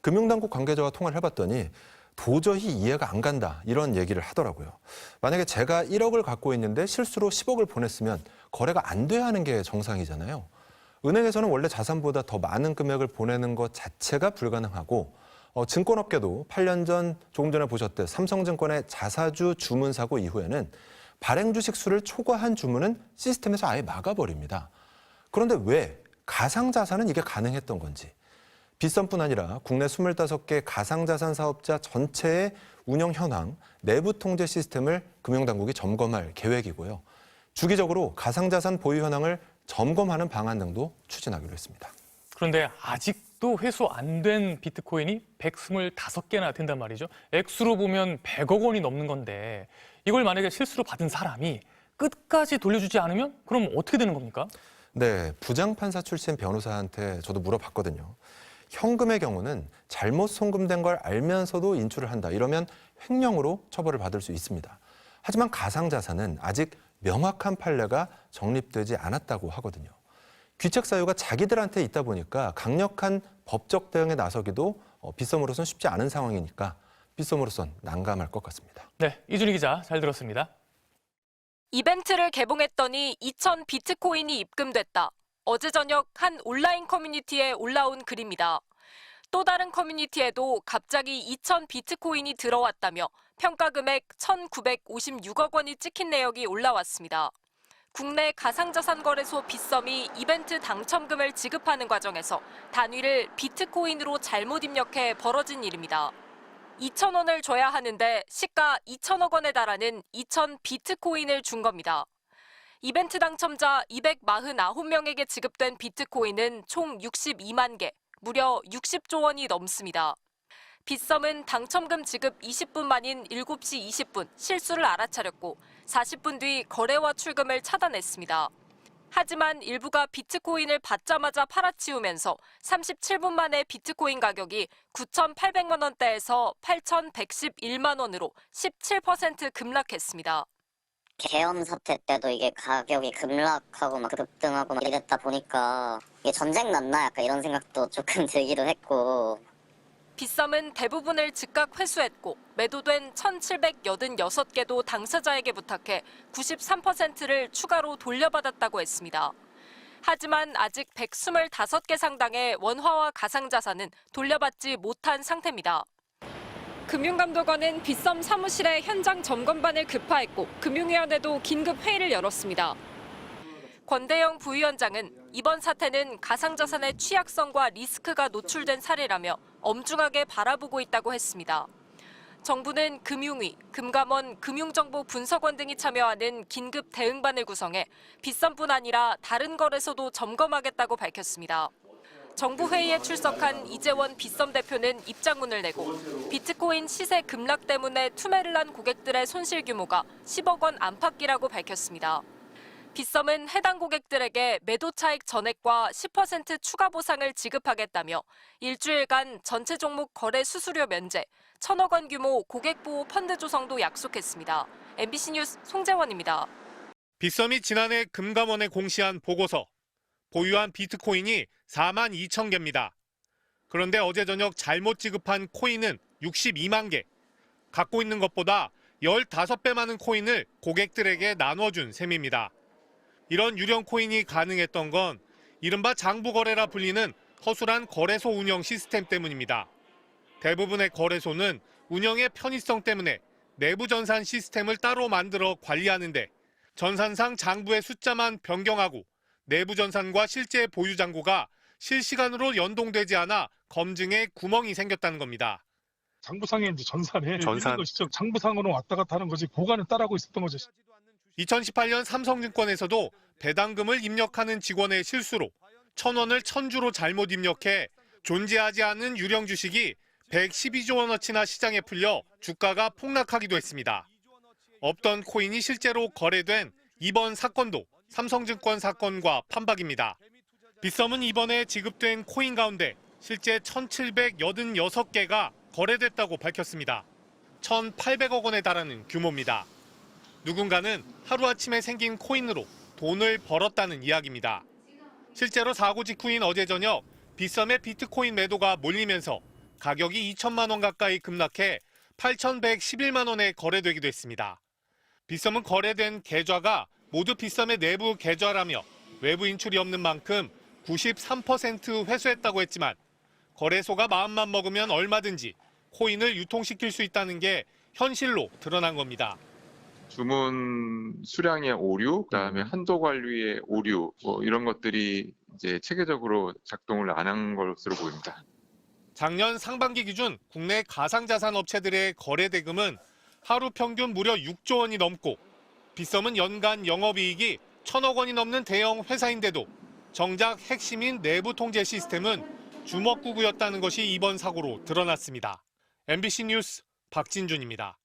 금융당국 관계자와 통화를 해봤더니 도저히 이해가 안 간다 이런 얘기를 하더라고요. 만약에 제가 1억을 갖고 있는데 실수로 10억을 보냈으면 거래가 안 돼야 하는 게 정상이잖아요. 은행에서는 원래 자산보다 더 많은 금액을 보내는 것 자체가 불가능하고 증권업계도 8년 전 조금 전에 보셨듯 삼성증권의 자사주 주문 사고 이후에는 발행 주식 수를 초과한 주문은 시스템에서 아예 막아버립니다. 그런데 왜 가상자산은 이게 가능했던 건지. 빗썸뿐 아니라 국내 25개 가상자산 사업자 전체의 운영 현황, 내부 통제 시스템을 금융당국이 점검할 계획이고요. 주기적으로 가상자산 보유 현황을 점검하는 방안 등도 추진하기로 했습니다. 그런데 아직도 회수 안 된 비트코인이 125개나 된단 말이죠. 액수로 보면 100억 원이 넘는 건데 이걸 만약에 실수로 받은 사람이 끝까지 돌려주지 않으면 그럼 어떻게 되는 겁니까? 네, 부장판사 출신 변호사한테 저도 물어봤거든요. 현금의 경우는 잘못 송금된 걸 알면서도 인출을 한다. 이러면 횡령으로 처벌을 받을 수 있습니다. 하지만 가상자산은 아직 명확한 판례가 정립되지 않았다고 하거든요. 귀책 사유가 자기들한테 있다 보니까 강력한 법적 대응에 나서기도 빗썸으로선 쉽지 않은 상황이니까 빗썸으로선 난감할 것 같습니다. 네, 이준희 기자 잘 들었습니다. 이벤트를 개봉했더니 2,000 비트코인이 입금됐다. 어제 저녁 한 온라인 커뮤니티에 올라온 글입니다. 또 다른 커뮤니티에도 갑자기 2,000 비트코인이 들어왔다며 평가 금액 1,956억 원이 찍힌 내역이 올라왔습니다. 국내 가상자산 거래소 빗썸이 이벤트 당첨금을 지급하는 과정에서 단위를 비트코인으로 잘못 입력해 벌어진 일입니다. 2,000원을 줘야 하는데 시가 2,000억 원에 달하는 2,000 비트코인을 준 겁니다. 이벤트 당첨자 249명에게 지급된 비트코인은 총 62만 개, 무려 60조 원이 넘습니다. 빗썸은 당첨금 지급 20분 만인 7시 20분 실수를 알아차렸고 40분 뒤 거래와 출금을 차단했습니다. 하지만 일부가 비트코인을 받자마자 팔아치우면서 37분 만에 비트코인 가격이 9,800만 원대에서 8,111만 원으로 17% 급락했습니다. 계엄 사태 때도 이게 가격이 급락하고 막 급등하고 막 이랬다 보니까 이게 전쟁 났나 약간 이런 생각도 조금 들기도 했고. 빗썸은 대부분을 즉각 회수했고 매도된 1,786개도 당사자에게 부탁해 93%를 추가로 돌려받았다고 했습니다. 하지만 아직 125개 상당의 원화와 가상자산은 돌려받지 못한 상태입니다. 금융감독원은 빗썸 사무실의 현장 점검반을 급파했고 금융위원회도 긴급 회의를 열었습니다. 권대영 부위원장은 이번 사태는 가상자산의 취약성과 리스크가 노출된 사례라며 엄중하게 바라보고 있다고 했습니다. 정부는 금융위, 금감원, 금융정보분석원 등이 참여하는 긴급 대응반을 구성해 빗썸뿐 아니라 다른 거래소도 점검하겠다고 밝혔습니다. 정부 회의에 출석한 이재원 빗썸 대표는 입장문을 내고 비트코인 시세 급락 때문에 투매를 한 고객들의 손실 규모가 10억 원 안팎이라고 밝혔습니다. 빗썸은 해당 고객들에게 매도 차익 전액과 10% 추가 보상을 지급하겠다며 일주일간 전체 종목 거래 수수료 면제, 1,000억 원 규모 고객 보호 펀드 조성도 약속했습니다. MBC 뉴스 송재원입니다. 빗썸이 지난해 금감원에 공시한 보고서. 보유한 비트코인이 4만 2천 개입니다. 그런데 어제 저녁 잘못 지급한 코인은 62만 개. 갖고 있는 것보다 15배 많은 코인을 고객들에게 나눠준 셈입니다. 이런 유령 코인이 가능했던 건 이른바 장부거래라 불리는 허술한 거래소 운영 시스템 때문입니다. 대부분의 거래소는 운영의 편의성 때문에 내부 전산 시스템을 따로 만들어 관리하는데 전산상 장부의 숫자만 변경하고 내부 전산과 실제 보유 잔고가 실시간으로 연동되지 않아 검증에 구멍이 생겼다는 겁니다. 장부상에 이제 전산에 있는 것이죠. 장부상으로 왔다 갔다 하는 거지 고가는 따라하고 있었던 거죠. 2018년 삼성증권에서도 배당금을 입력하는 직원의 실수로 1,000원을 1,000주로 잘못 입력해 존재하지 않은 유령 주식이 112조 원어치나 시장에 풀려 주가가 폭락하기도 했습니다. 없던 코인이 실제로 거래된 이번 사건도 삼성증권 사건과 판박입니다. 빗썸은 이번에 지급된 코인 가운데 실제 1,786개가 거래됐다고 밝혔습니다. 1,800억 원에 달하는 규모입니다. 누군가는 하루아침에 생긴 코인으로 돈을 벌었다는 이야기입니다. 실제로 사고 직후인 어제 저녁 빗썸의 비트코인 매도가 몰리면서 가격이 2천만 원 가까이 급락해 8,111만 원에 거래되기도 했습니다. 빗썸은 거래된 계좌가 모두 빗썸의 내부 계좌라며 외부 인출이 없는 만큼 93% 회수했다고 했지만 거래소가 마음만 먹으면 얼마든지 코인을 유통시킬 수 있다는 게 현실로 드러난 겁니다. 주문 수량의 오류, 그다음에 한도 관리의 오류, 이런 것들이 이제 체계적으로 작동을 안 한 것으로 보입니다. 작년 상반기 기준 국내 가상자산 업체들의 거래 대금은 하루 평균 무려 6조 원이 넘고 빗썸은 연간 영업이익이 1,000억 원이 넘는 대형 회사인데도 정작 핵심인 내부 통제 시스템은 주먹구구였다는 것이 이번 사고로 드러났습니다. MBC 뉴스 박진준입니다.